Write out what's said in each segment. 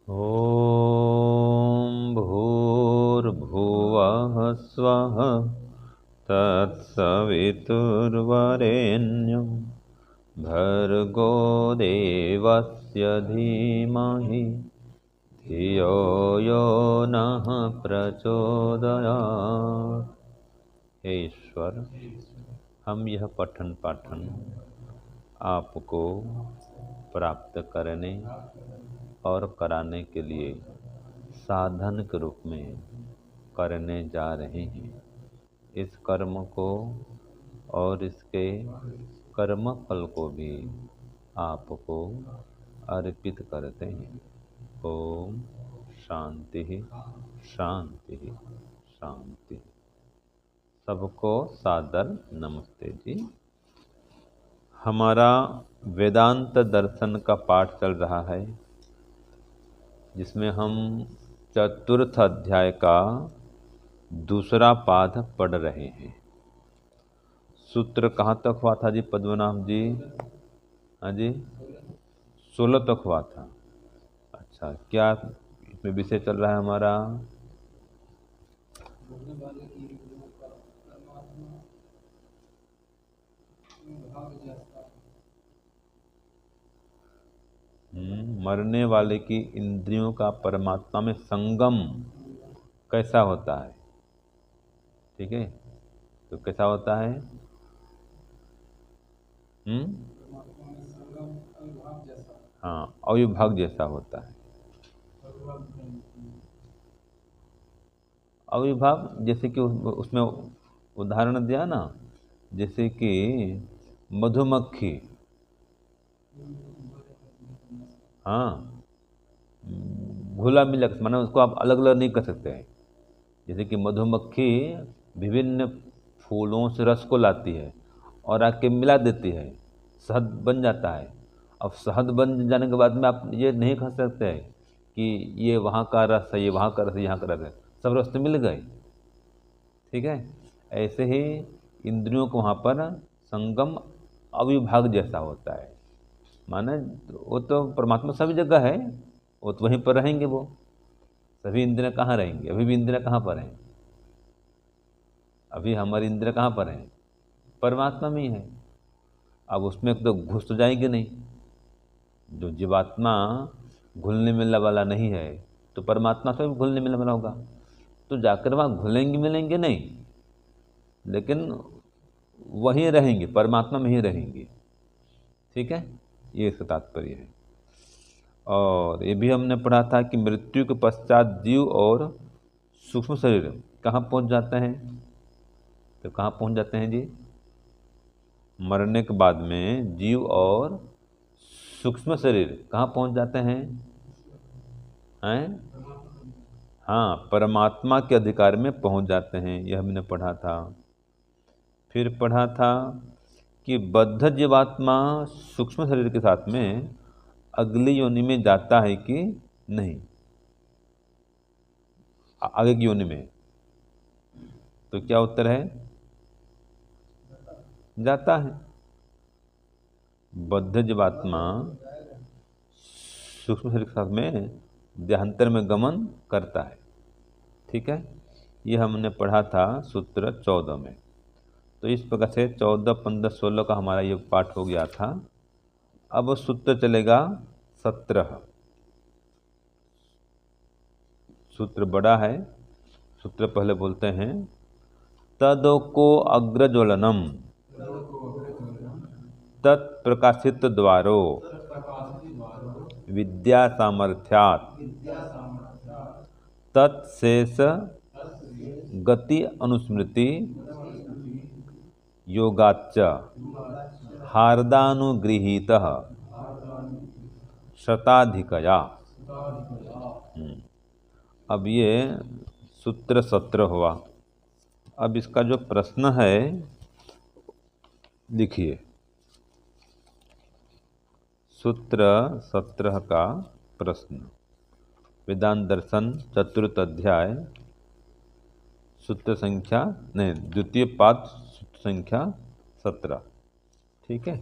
ॐ भूर्भुवः स्वः तत्सवितुर्वरेण्यं भर्गो देवस्य धीमहि धियो यो नः प्रचोदयात्। हे ईश्वर, हम यह पठन पाठन आपको प्राप्त करने और कराने के लिए साधन के रूप में करने जा रहे हैं। इस कर्म को और इसके कर्म फल को भी आपको अर्पित करते हैं। ओम शांति शांति शांति। सबको सादर नमस्ते जी। हमारा वेदांत दर्शन का पाठ चल रहा है, जिसमें हम चतुर्थ अध्याय का दूसरा पाठ पढ़ रहे हैं। सूत्र कहाँ तक हुआ था जी पद्मनाभ जी? हाँ जी, 16 तक हुआ था। अच्छा, क्या इसमें विषय चल रहा है हमारा? मरने वाले की इंद्रियों का परमात्मा में संगम कैसा होता है। ठीक है, तो कैसा होता है? हाँ, अविभाग जैसा होता है। अविभाग जैसे कि उसमें उदाहरण दिया ना, जैसे कि मधुमक्खी, हाँ, घुला मिला, माना उसको आप अलग अलग नहीं कर सकते हैं। जैसे कि मधुमक्खी विभिन्न फूलों से रस को लाती है और आके मिला देती है, शहद बन जाता है। अब शहद बन जाने के बाद में आप ये नहीं कह सकते हैं कि ये वहाँ का रस है, ये वहाँ का रस है, यहाँ का रस है, सब रस तो मिल गए। ठीक है, ऐसे ही इंद्रियों को वहाँ पर संगम अविभाग जैसा होता है। माने वो तो परमात्मा सभी जगह है, वो तो वहीं पर रहेंगे। वो सभी इंद्रियाँ कहाँ रहेंगी? अभी भी इंद्रियाँ कहाँ पर हैं? अभी हमारी इंद्रियाँ कहाँ पर हैं? परमात्मा में ही है। अब उसमें तो घुस तो जाएंगे नहीं। जो जीवात्मा घुलने मिलने वाला नहीं है, तो परमात्मा से भी घुलने मिलने वाला होगा, तो जाकर वहाँ घुलेंगे मिलेंगे नहीं, लेकिन वहीं रहेंगे, परमात्मा में ही रहेंगे। ठीक है, ये इसका तात्पर्य है। और ये भी हमने पढ़ा था कि मृत्यु के पश्चात जीव और सूक्ष्म शरीर कहाँ पहुँच जाते हैं? तो कहाँ पहुँच जाते हैं जी? मरने के बाद में जीव और सूक्ष्म शरीर कहाँ पहुँच जाते हैं? हाँ, परमात्मा के अधिकार में पहुँच जाते हैं, यह हमने पढ़ा था। फिर पढ़ा था कि बद्ध जीवात्मा सूक्ष्म शरीर के साथ में अगली योनि में जाता है कि नहीं, आगे की योनि में? तो क्या उत्तर है? जाता है। बद्ध जीवात्मा सूक्ष्म शरीर के साथ में देहांतर में गमन करता है। ठीक है, यह हमने पढ़ा था सूत्र 14 में। तो इस प्रकार से 14, 15, 16 का हमारा ये पाठ हो गया था। अब सूत्र चलेगा 17। सूत्र बड़ा है। सूत्र पहले बोलते हैं, तदोको अग्रज्वलनम तत्प्रकाशित द्वारो विद्या सामर्थ्यात् तत्शेष गति अनुस्मृति योगाच्च हार्दानुगृहीतः शताधिकया। अब ये सूत्र 17 हुआ। अब इसका जो प्रश्न है लिखिए। सूत्र 17 का प्रश्न, वेदांत दर्शन चतुर्थ अध्याय, सूत्र संख्या नहीं, द्वितीय पाद, सूत्र संख्या 17। ठीक है।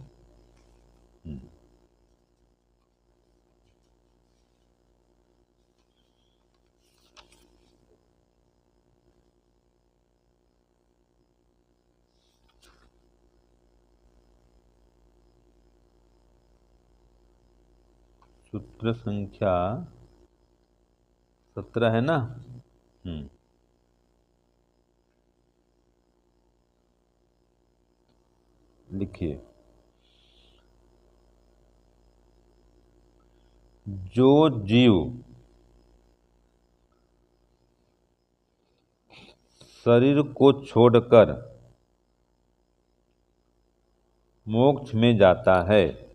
सूत्र संख्या 17 है ना। लिखिए, जो जीव शरीर को छोड़कर मोक्ष में जाता है,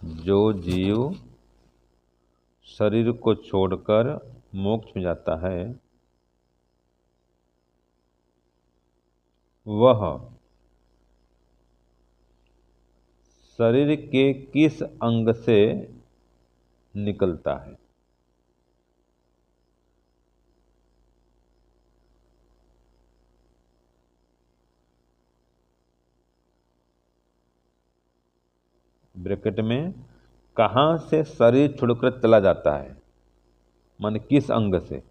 जो जीव शरीर को छोड़कर मोक्ष में जाता है, वह शरीर के किस अंग से निकलता है? ब्रैकेट में कहाँ से शरीर छोड़कर चला जाता है, माने किस अंग से,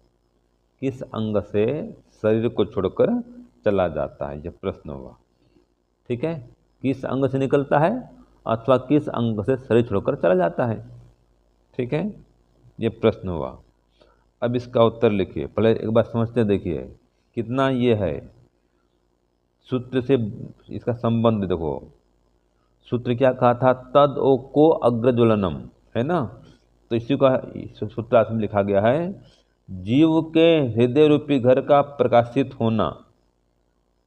किस अंग से शरीर को छोड़कर चला जाता है, यह प्रश्न हुआ। ठीक है, किस अंग से निकलता है अथवा किस अंग से शरीर छोड़कर चला जाता है। ठीक है, ये प्रश्न हुआ। अब इसका उत्तर लिखिए। पहले एक बार समझते देखिए कितना ये है, सूत्र से इसका संबंध देखो। सूत्र क्या कहा था? तद ओ को अग्रज्वलनम, है ना। तो इसी का सूत्रार्थ में लिखा गया है, जीव के हृदय रूपी घर का प्रकाशित होना।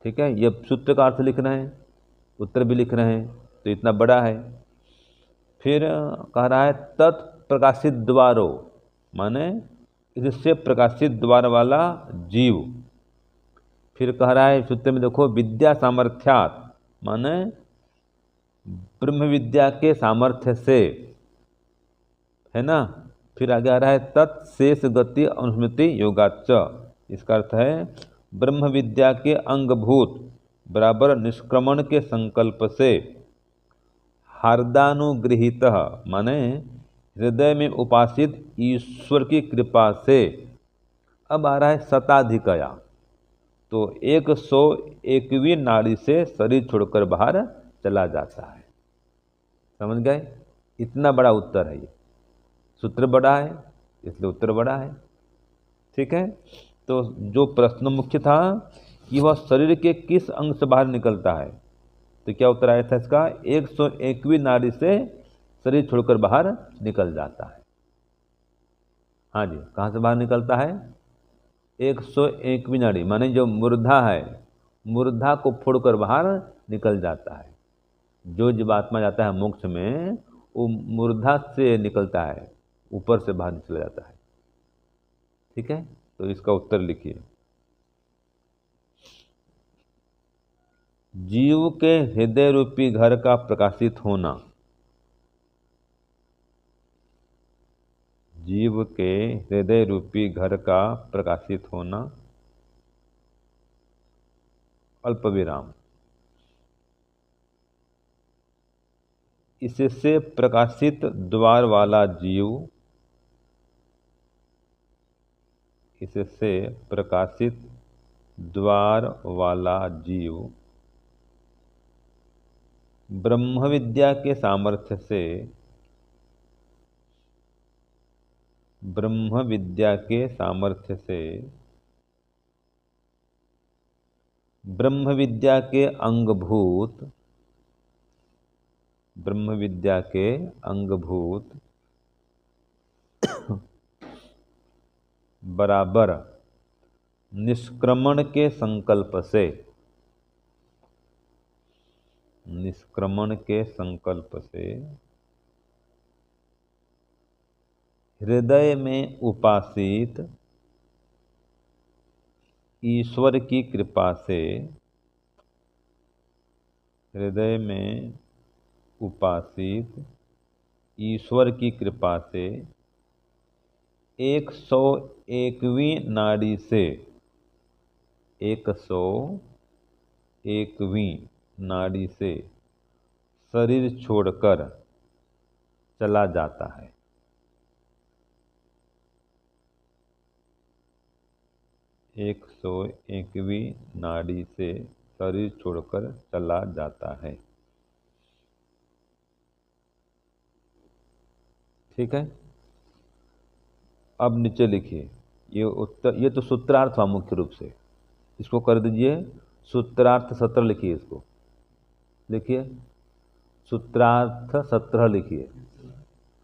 ठीक है, ये सूत्र का अर्थ लिख रहे हैं, उत्तर भी लिख रहे हैं, तो इतना बड़ा है। फिर कह रहा है तत्प्रकाशित द्वारो, माने इससे प्रकाशित द्वार वाला जीव। फिर कह रहा है सूत्र में देखो, विद्या सामर्थ्यात, माने ब्रह्म विद्या के सामर्थ्य से, है ना। फिर आगे आ रहा है तत्शेष गति अनुस्मृति योगाच्च, इसका अर्थ है ब्रह्म विद्या के अंगभूत बराबर निष्क्रमण के संकल्प से हार्दानुगृहित, माने हृदय में उपासित ईश्वर की कृपा से। अब आ रहा है शताधिकया, तो 101वीं नाड़ी से शरीर छोड़कर बाहर चला जाता है। समझ गए? इतना बड़ा उत्तर है, ये सूत्र बड़ा है इसलिए उत्तर बड़ा है। ठीक है, तो जो प्रश्न मुख्य था कि वह शरीर के किस अंग से बाहर निकलता है, तो क्या उत्तर आया था इसका? 101वीं नाड़ी से शरीर छोड़कर बाहर निकल जाता है। हाँ जी, कहाँ से बाहर निकलता है? 101वीं नाड़ी, माने जो मूर्धा है, मूर्धा को फोड़कर बाहर निकल जाता है। जो जीवात्मा जाता है मोक्ष में, वो मूर्धा से निकलता है, ऊपर से बाहर निकल जाता है। ठीक है, तो इसका उत्तर लिखिए। जीव के हृदय रूपी घर का प्रकाशित होना, जीव के हृदय रूपी घर का प्रकाशित होना, अल्प विराम, इससे प्रकाशित द्वार वाला जीव, इससे प्रकाशित द्वार वाला जीव ब्रह्म विद्या के सामर्थ्य से, ब्रह्म विद्या के सामर्थ्य से ब्रह्म विद्या के अंगभूत, ब्रह्म विद्या के अंगभूत बराबर निष्क्रमण के संकल्प से, निष्क्रमण के संकल्प से हृदय में उपासित ईश्वर की कृपा से, हृदय में उपासित ईश्वर की कृपा से 101वीं नाड़ी से, 101वीं नाड़ी से शरीर छोड़कर चला जाता है। 101वीं नाड़ी से शरीर छोड़कर चला जाता है। ठीक है। अब नीचे लिखिए, ये उत्तर, ये तो सूत्रार्थ हुआ मुख्य रूप से, इसको कर दीजिए सूत्रार्थ 17 लिखिए, इसको लिखिए सूत्रार्थ 17 लिखिए।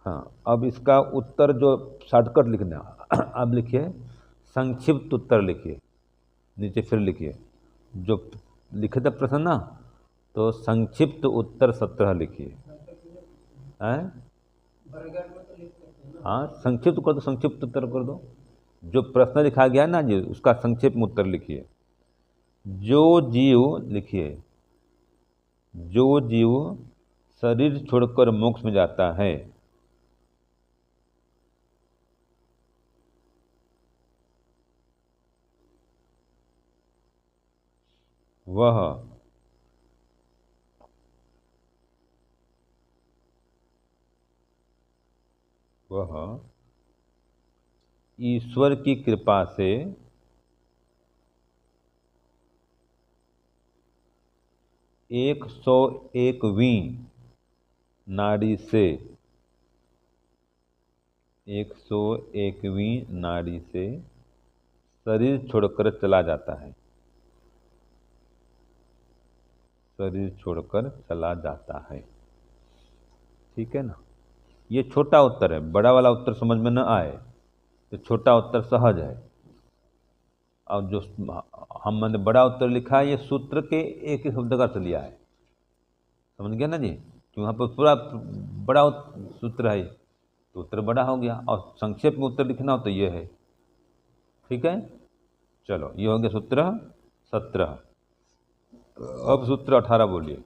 हाँ, अब इसका उत्तर जो शॉर्टकट लिखना अब लिखिए संक्षिप्त उत्तर लिखिए, नीचे फिर लिखिए जो लिखे थे प्रश्न ना, तो संक्षिप्त उत्तर 17 लिखिए। हैं? हाँ, संक्षिप्त कर दो, संक्षिप्त उत्तर कर दो। जो प्रश्न लिखा गया है ना जी, उसका संक्षिप्त में उत्तर लिखिए। जो जीव लिखिए, जो जीव शरीर छोड़कर मोक्ष में जाता है, वह ईश्वर की कृपा से 101वीं नाड़ी से 101वीं नाड़ी से शरीर छोड़कर चला जाता है, शरीर छोड़कर चला जाता है। ठीक है ना। ये छोटा उत्तर है, बड़ा वाला उत्तर समझ में न आए तो छोटा उत्तर सहज है। और जो हमने बड़ा उत्तर लिखा है, ये सूत्र के एक ही शब्द का अर्थ लिया है, समझ गया ना जी। कि वहाँ पर पूरा बड़ा सूत्र है तो उत्तर बड़ा हो गया, और संक्षेप में उत्तर लिखना हो तो ये है। ठीक है, चलो ये हो गया सूत्र 17। अब सूत्र 18 बोलिए।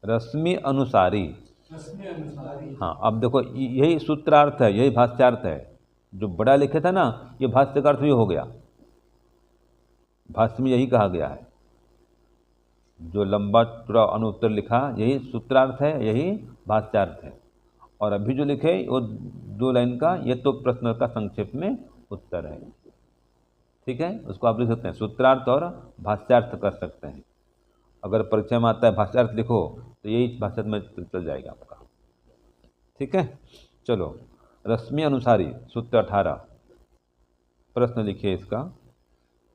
रश्मि अनुसारी। हाँ, अब देखो यही सूत्रार्थ है, यही भाष्यार्थ है। जो बड़ा लिखे था ना, ये भाष्य का अर्थ भी हो गया, भाष्य में यही कहा गया है। जो लंबा चौड़ा अनुत्तर लिखा, यही सूत्रार्थ है, यही भाष्यार्थ है। और अभी जो लिखे वो 2 लाइन का, ये तो प्रश्न का संक्षेप में उत्तर है। ठीक है, उसको आप लिख सकते हैं, सूत्रार्थ और भाष्यार्थ कर सकते हैं। अगर परीक्षा में आता है भाष्यार्थ लिखो तो यही भाष्यार्थ में चल जाएगा आपका। ठीक है, चलो रश्मि अनुसारी सूत्र 18 प्रश्न लिखिए इसका।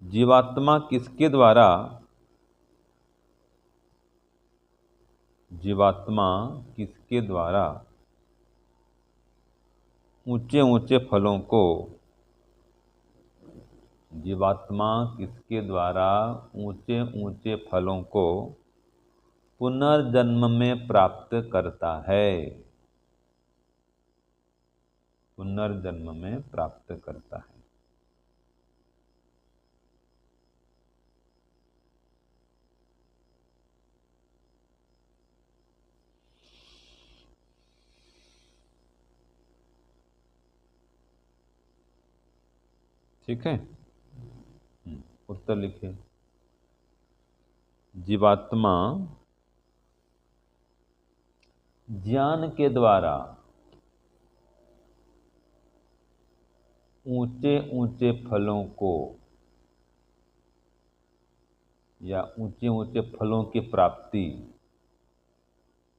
जीवात्मा किसके द्वारा, जीवात्मा किसके द्वारा ऊंचे ऊंचे फलों को, जीवात्मा किसके द्वारा ऊंचे ऊंचे फलों को पुनर्जन्म में प्राप्त करता है, पुनर्जन्म में प्राप्त करता है। ठीक है, उत्तर लिखिए। जीवात्मा ज्ञान के द्वारा ऊंचे ऊंचे फलों को या ऊंचे ऊंचे फलों की प्राप्ति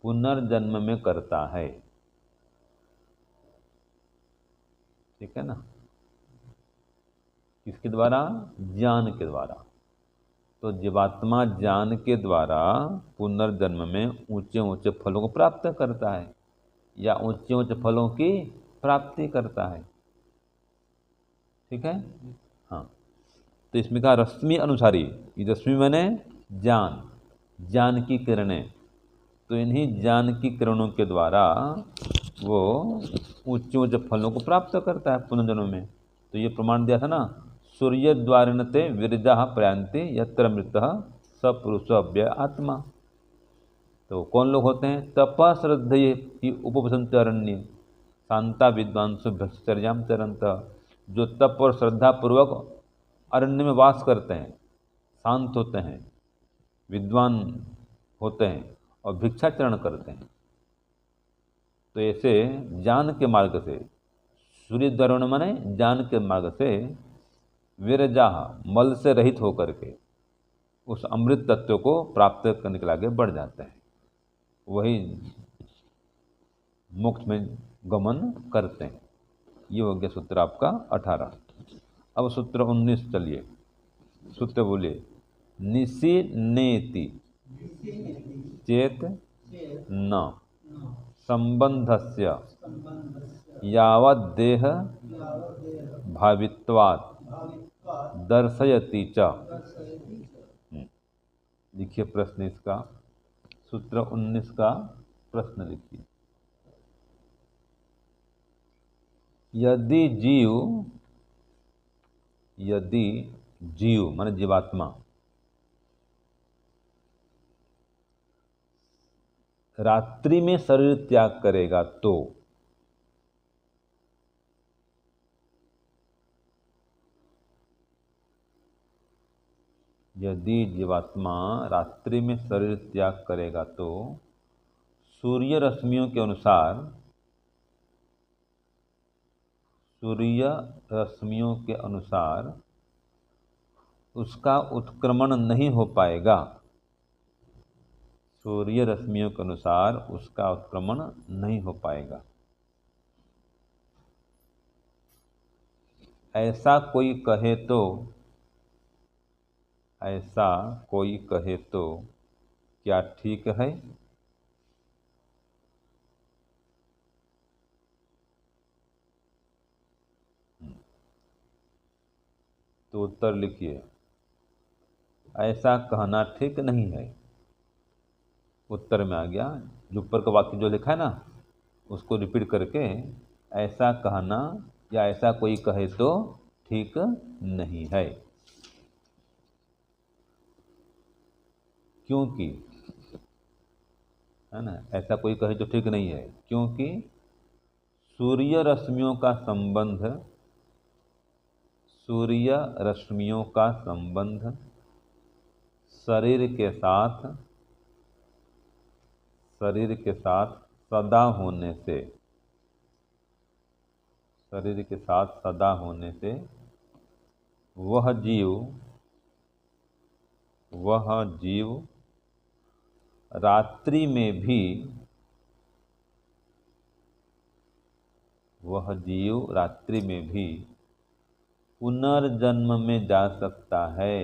पुनर्जन्म में करता है। ठीक है ना। किसके द्वारा? ज्ञान के द्वारा। तो जीवात्मा ज्ञान के द्वारा पुनर्जन्म में ऊंचे ऊंचे फलों को प्राप्त करता है या ऊंचे ऊंचे फलों की प्राप्ति करता है। ठीक है, हाँ। तो इसमें कहा रश्मि अनुसारी, ये रश्मि मैंने ज्ञान, ज्ञान की किरणें, तो इन्हीं ज्ञान की किरणों के द्वारा वो ऊंचे ऊंचे फलों को प्राप्त करता है पुनर्जन्म में। तो ये प्रमाण दिया था ना, सूर्य द्वारिणते विरजा प्रयांति यत्र मृत स पुरुष अव्यय आत्मा। तो कौन लोग होते हैं? तपः श्रद्धये ही उपवसंत अरण्य शांता विद्वांसु भ्रष्टचर्याम चरंत। जो तप और श्रद्धा पूर्वक अरण्य में वास करते हैं, शांत होते हैं, विद्वान होते हैं और भिक्षाचरण करते हैं, तो ऐसे ज्ञान के मार्ग से, सूर्य द्वारण माने ज्ञान के मार्ग से, विरजा मल से रहित होकर के उस अमृत तत्व को प्राप्त करने के लिए आगे बढ़ जाते हैं। वही मोक्ष में गमन करते हैं। ये हो गया सूत्र आपका 18। अब सूत्र 19 चलिए। सूत्र बोलिए, निशि नेति चेत न संबंधस्य यावद्देह भावित्वात् दर्शयति च। लिखिए प्रश्न इसका, सूत्र 19 का प्रश्न लिखिए। यदि जीव माने जीवात्मा रात्रि में शरीर त्याग करेगा तो यदि जीवात्मा रात्रि में शरीर त्याग करेगा तो सूर्य रश्मियों के अनुसार उसका उत्क्रमण नहीं हो पाएगा। सूर्य रश्मियों के अनुसार उसका उत्क्रमण नहीं हो पाएगा। ऐसा कोई कहे तो क्या ठीक है? तो उत्तर लिखिए, ऐसा कहना ठीक नहीं है। उत्तर में आ गया, जो ऊपर का वाक्य जो लिखा है ना, उसको रिपीट करके ऐसा कहना या ऐसा कोई कहे तो ठीक नहीं है। क्योंकि, है ना, ऐसा कोई कहे तो ठीक नहीं है क्योंकि सूर्य रश्मियों का संबंध शरीर के साथ सदा होने से वह जीव रात्रि में भी पुनर्जन्म में जा सकता है।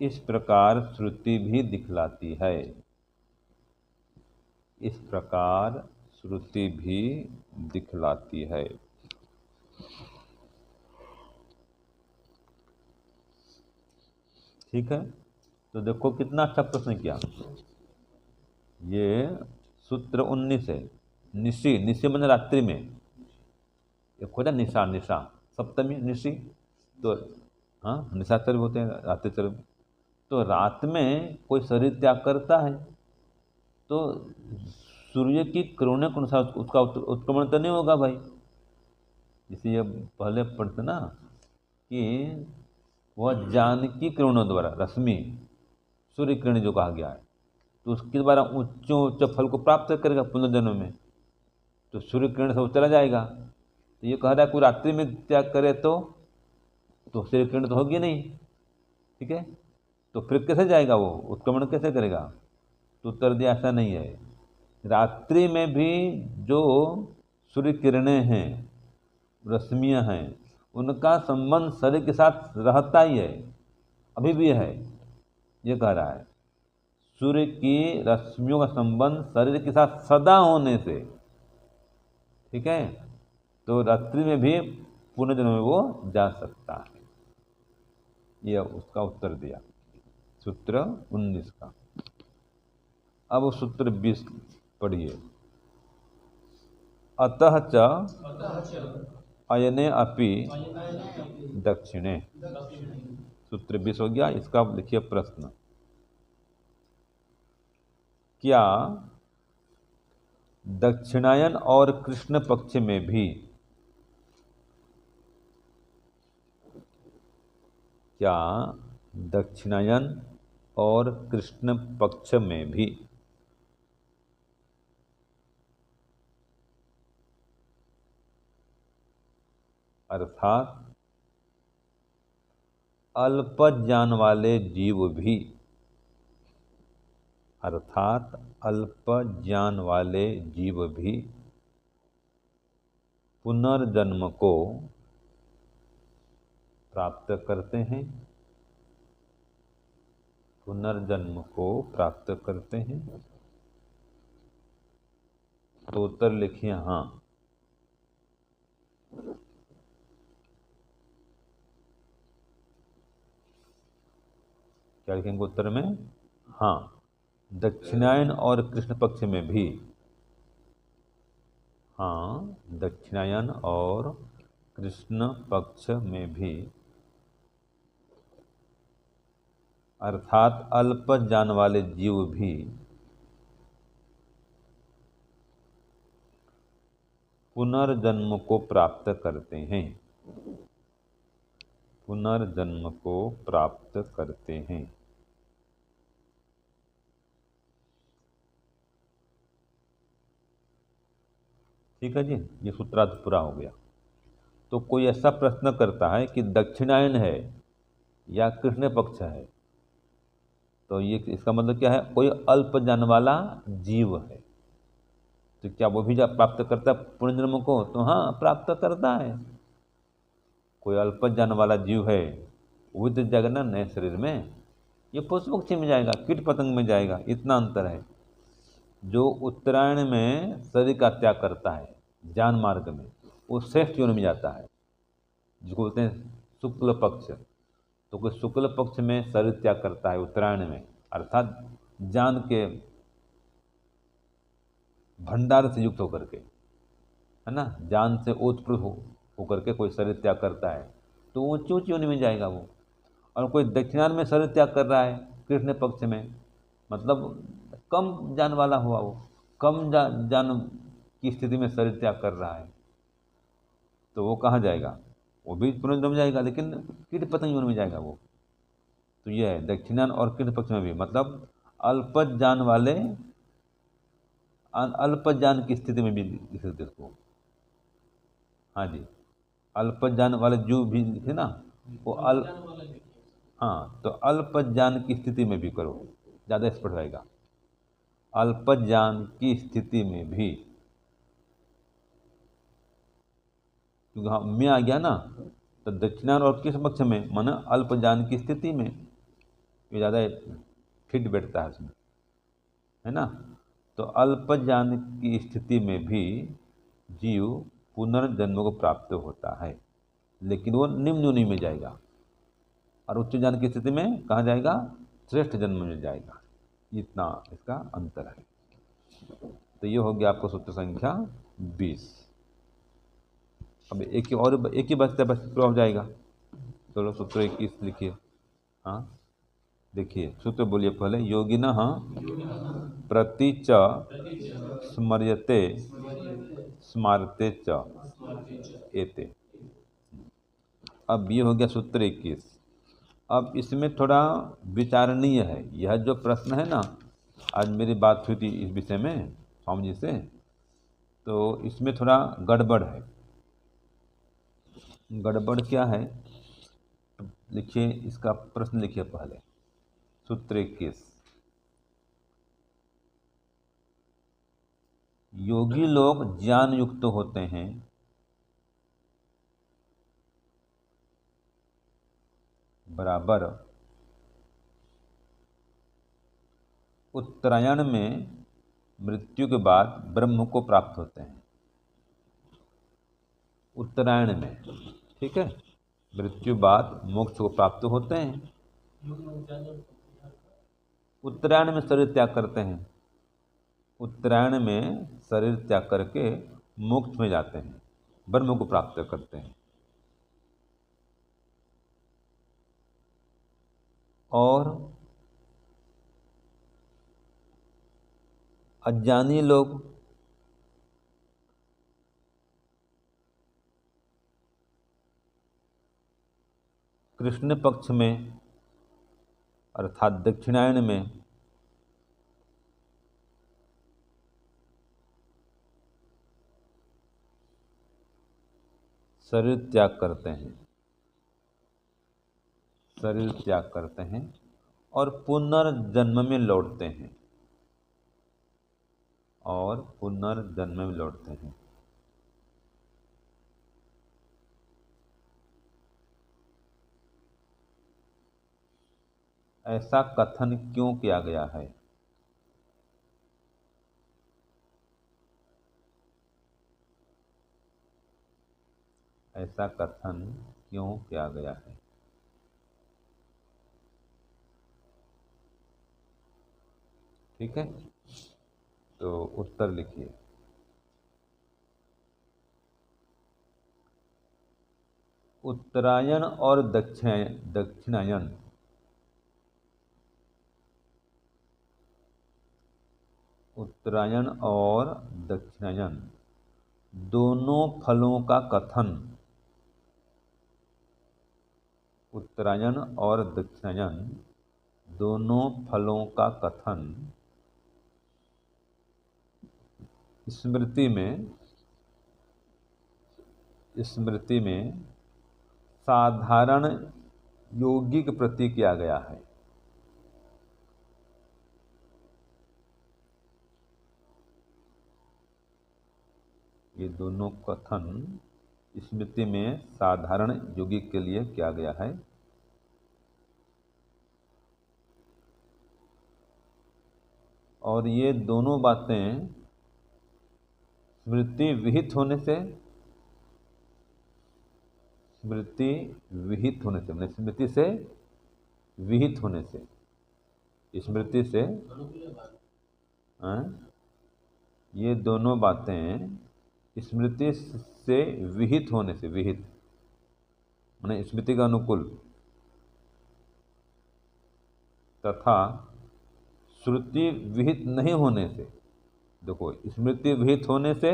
इस प्रकार श्रुति भी दिखलाती है। ठीक है, तो देखो कितना अच्छा प्रश्न किया। ये सूत्र 19 है। निशि मैंने रात्रि में, एक होता निशा सप्तमी निशि, तो हाँ निशाचर होते हैं रात्रिचर। तो रात में कोई शरीर त्याग करता है तो सूर्य की किरणों के अनुसार उसका उत्क्रमण तो नहीं होगा भाई। इसलिए पहले पढ़ते ना कि वह जानकी किरणों द्वारा, रश्मि सूर्य किरण जो कहा गया है, तो उसके द्वारा उच्च उच्च फल को प्राप्त करेगा पुनर्जन्म में। तो सूर्य किरण से वो चला जाएगा। तो ये कह रहा है कोई रात्रि में त्याग करे तो सूर्य किरण तो होगी नहीं। ठीक है, तो फिर कैसे जाएगा, वो उत्क्रमण कैसे करेगा? तो उत्तर दिया ऐसा नहीं है। रात्रि में भी जो सूर्य किरणें हैं, रश्मियां हैं, उनका संबंध शरीर के साथ रहता ही है, अभी भी है। ये कह रहा है सूर्य की रश्मियों का संबंध शरीर के साथ सदा होने से, ठीक है, तो रात्रि में भी पुनर्जन्म में वो जा सकता है। यह उसका उत्तर दिया सूत्र 19 का। अब सूत्र 20 पढ़िए। अतः च अयने अपि दक्षिणे। सूत्र 20 हो गया। इसका लिखिए प्रश्न, क्या दक्षिणायन और कृष्ण पक्ष में भी अर्थात अल्प ज्ञान वाले जीव भी अर्थात अल्प ज्ञान वाले जीव भी पुनर्जन्म को प्राप्त करते हैं, पुनर्जन्म को प्राप्त करते हैं। तो उत्तर लिखिए हाँ। क्या लिखेंगे उत्तर में? हाँ। दक्षिणायन और कृष्ण पक्ष में भी, हाँ, दक्षिणायन और कृष्ण पक्ष में भी, अर्थात अल्प ज्ञान वाले जीव भी पुनर्जन्म को प्राप्त करते हैं, पुनर्जन्म को प्राप्त करते हैं। ठीक है जी, ये सूत्रार्थ पूरा हो गया। तो कोई ऐसा प्रश्न करता है कि दक्षिणायन है या कृष्ण पक्ष है, तो ये इसका मतलब क्या है? कोई अल्प ज्ञान वाला जीव है, तो क्या वो भी प्राप्त करता है पुनर्जन्म को? तो हाँ, प्राप्त करता है। कोई अल्प ज्ञान वाला जीव है, वो तो जाएगा ना नए शरीर में, ये पशु पक्षी में जाएगा, कीट पतंग में जाएगा, इतना अंतर है। जो उत्तरायण में शरीर का त्याग करता है ज्ञान मार्ग में, वो श्रेष्ठ योनि में जाता है, जिसको बोलते हैं शुक्ल पक्ष। तो कोई शुक्ल पक्ष में शरीर त्याग करता है उत्तरायण में, अर्थात ज्ञान के भंडार से युक्त होकर के, है ना, ज्ञान से ओतप्रोत होकर के कोई शरीर त्याग करता है, तो वो ऊंची ऊंची योनि में जाएगा वो। और कोई दक्षिणायन में शरीर त्याग कर रहा है कृष्ण पक्ष में, मतलब कम ज्ञान वाला हुआ वो, कम ज्ञान की स्थिति में शरीर त्याग कर रहा है, तो वो कहाँ जाएगा? वो भी पुनर्जन्म जाएगा, लेकिन कीट पतंग योनि में जाएगा वो। तो ये है दक्षिणायन और कृष्ण पक्ष में भी, मतलब अल्प ज्ञान वाले, अल्प ज्ञान की स्थिति में भी लिख सकते इसको। हाँ जी, अल्प ज्ञान वाले जो भी लिखे ना, वो हाँ, तो अल्प ज्ञान की स्थिति में भी करो, ज़्यादा स्पष्ट रहेगा। अल्प ज्ञान की स्थिति में भी, क्योंकि हाँ मैं आ गया ना, तो दक्षिणायन और किस पक्ष में, माना अल्प ज्ञान की स्थिति में, ये ज़्यादा फिट बैठता है उसमें, है ना। तो अल्प ज्ञान की स्थिति में भी जीव पुनर्जन्म को प्राप्त होता है, लेकिन वो निम्न योनि में जाएगा, और उच्च ज्ञान की स्थिति में कहाँ जाएगा? श्रेष्ठ जन्म में जाएगा। इतना इसका अंतर है। तो ये हो गया आपको सूत्र संख्या 20। अब एक ही बचता है, बस पूरा हो जाएगा। चलो सूत्र 21 लिखिए। हाँ, देखिए सूत्र बोलिए पहले। योगिनः प्रति च स्मर्यते स्मारते च एते। अब ये हो गया सूत्र 21। अब इसमें थोड़ा विचारणीय है। यह जो प्रश्न है ना, आज मेरी बात हुई थी इस विषय में स्वामी जी से, तो इसमें थोड़ा गड़बड़ है। गड़बड़ क्या है? लिखिए, इसका प्रश्न लिखिए पहले। सूत्र 21। योगी लोग ज्ञान युक्त होते हैं, बराबर उत्तरायण में मृत्यु के बाद ब्रह्म को प्राप्त होते हैं। उत्तरायण में, ठीक है, मृत्यु बाद मोक्ष को प्राप्त होते हैं। उत्तरायण में शरीर त्याग करते हैं, उत्तरायण में शरीर त्याग करके मोक्ष में जाते हैं, ब्रह्म को प्राप्त करते हैं। और अज्ञानी लोग कृष्ण पक्ष में, अर्थात दक्षिणायन में शरीर त्याग करते हैं, शरीर त्याग करते हैं और पुनर्जन्म में लौटते हैं। और पुनर्जन्म में लौटते हैं। ऐसा कथन क्यों किया गया है? ऐसा कथन क्यों किया गया है? ठीक है, तो उत्तर लिखिए। उत्तरायण और दक्षिणायन उत्तरायण और दक्षिणायन दोनों फलों का कथन, उत्तरायण और दक्षिणायन दोनों फलों का कथन स्मृति में साधारण योगी के प्रति किया गया है। ये दोनों कथन स्मृति में साधारण योगी के लिए किया गया है। और ये दोनों बातें स्मृति विहित होने से मैंने स्मृति से विहित होने से, स्मृति से ये दोनों बातें स्मृति से विहित होने से, विहित माने स्मृति का अनुकूल, तथा श्रुति विहित नहीं होने से। देखो, स्मृति विहित होने से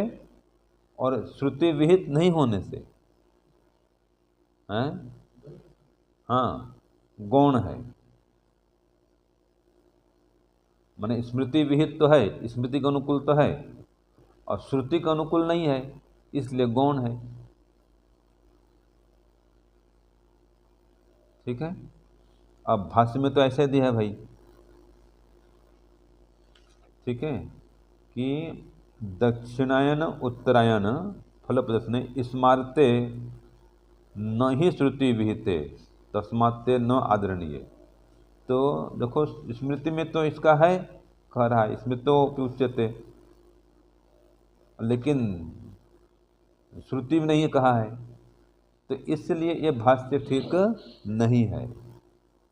और श्रुति विहित नहीं होने से हैं, हाँ, गौण है। माने स्मृति विहित तो है, स्मृति का अनुकूल तो है, और श्रुति का अनुकूल नहीं है, इसलिए गौण है। ठीक है, अब भाष्य में तो ऐसे दिया है भाई, ठीक है, कि दक्षिणायन उत्तरायण फल प्रदर्शने स्मारते न ही श्रुति विहिते तस्मात्ते न आदरणीय। तो देखो, स्मृति में तो इसका है, कह रहा है स्मृतो उच्यते, लेकिन श्रुति में नहीं कहा है, तो इसलिए ये भाष्य ठीक नहीं है।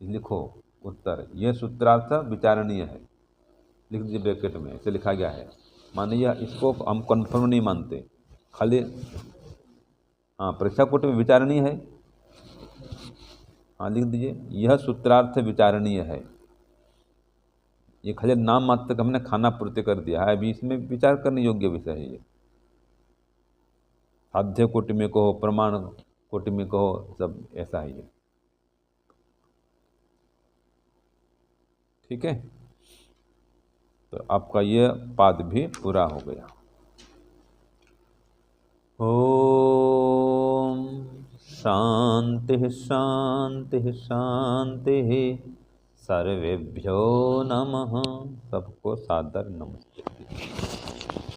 लिखो उत्तर, यह सूत्रार्थ विचारणीय है, लिख दीजिए ब्रैकेट में, ऐसे लिखा गया है। मानिए इसको हम कन्फर्म नहीं मानते, खाली हाँ परीक्षा कोट में विचारणीय है, हाँ लिख दीजिए, यह सूत्रार्थ विचारणीय है। ये खाली नाम मात्र हमने खाना पूर्ति कर दिया है, अभी इसमें विचार करने योग्य विषय है। ये साध्य कोटि में कहो, प्रमाण कोटि में कहो, सब ऐसा ही है। ठीक है, तो आपका ये पाद भी पूरा हो गया। ओम शांति शांति शांति, सर्वेभ्यो नमः। सबको सादर नमस्ते।